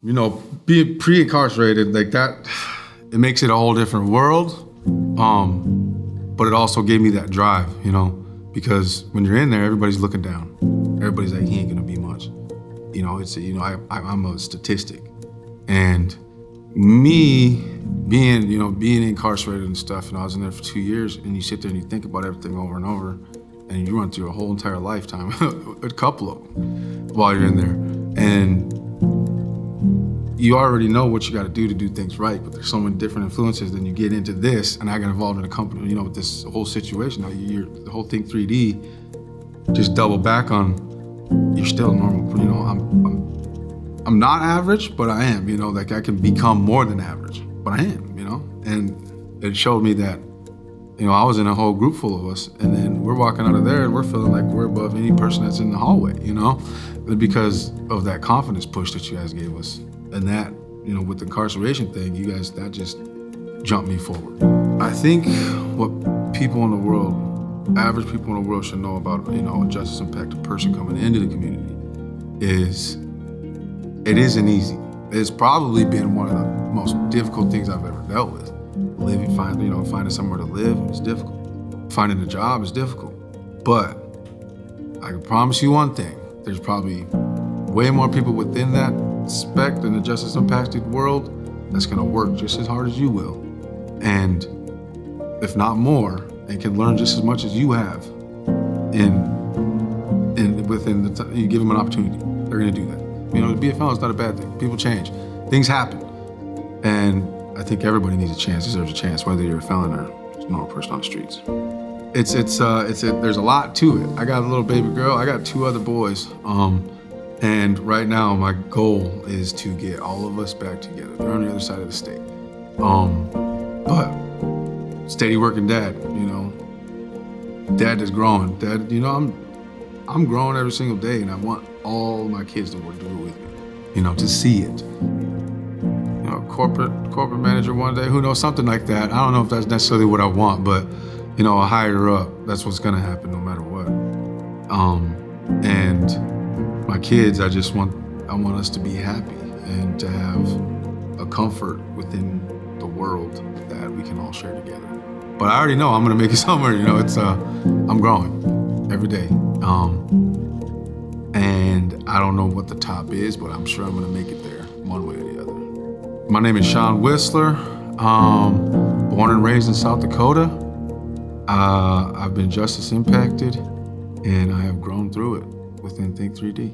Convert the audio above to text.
Being pre-incarcerated like that, it makes it a whole different world. But it also gave me that drive, because when you're in there, everybody's looking down. Everybody's like, he ain't gonna be much. I'm a statistic. And me being incarcerated and stuff, I was in there for 2 years, and you sit there and you think about everything over and over, and you run through a whole entire lifetime, a couple of them, while you're in there. And you already know what you gotta do to do things right, but there's so many different influences. Then you get into this, and I got involved in a company, with this whole situation. The whole Think 3D, just double back on, you're still normal, I'm not average, but I am, like I can become more than average, but I am, and it showed me that, I was in a whole group full of us, and then we're walking out of there and we're feeling like we're above any person that's in the hallway, because of that confidence push that you guys gave us. And that, with the incarceration thing, you guys, that just jumped me forward. I think what people in the world, average people in the world should know about, a justice impacted person coming into the community is, it isn't easy. It's probably been one of the most difficult things I've ever dealt with. Finding somewhere to live is difficult. Finding a job is difficult. But I can promise you one thing, there's probably way more people within that spec in the justice impacted world that's gonna work just as hard as you will, and if not more, and can learn just as much as you have. Within the time you give them an opportunity, they're gonna do that. To be a felon is not a bad thing. People change, things happen, and I think everybody needs a chance, deserves a chance, whether you're a felon or just a normal person on the streets. There's a lot to it. I got a little baby girl. I got 2 other boys. And right now, my goal is to get all of us back together. They're on the other side of the state. But steady working dad, Dad is growing. Dad, I'm growing every single day, and I want all my kids to do it with me, to see it. Corporate manager one day, who knows, something like that. I don't know if that's necessarily what I want, but, a higher up, that's what's gonna happen no matter what. And my kids, I want us to be happy and to have a comfort within the world that we can all share together. But I already know I'm gonna make it somewhere, I'm growing every day. And I don't know what the top is, but I'm sure I'm gonna make it there one way or the other. My name is Sean Whistler, born and raised in South Dakota. I've been justice impacted, and I have grown through it within Think 3D.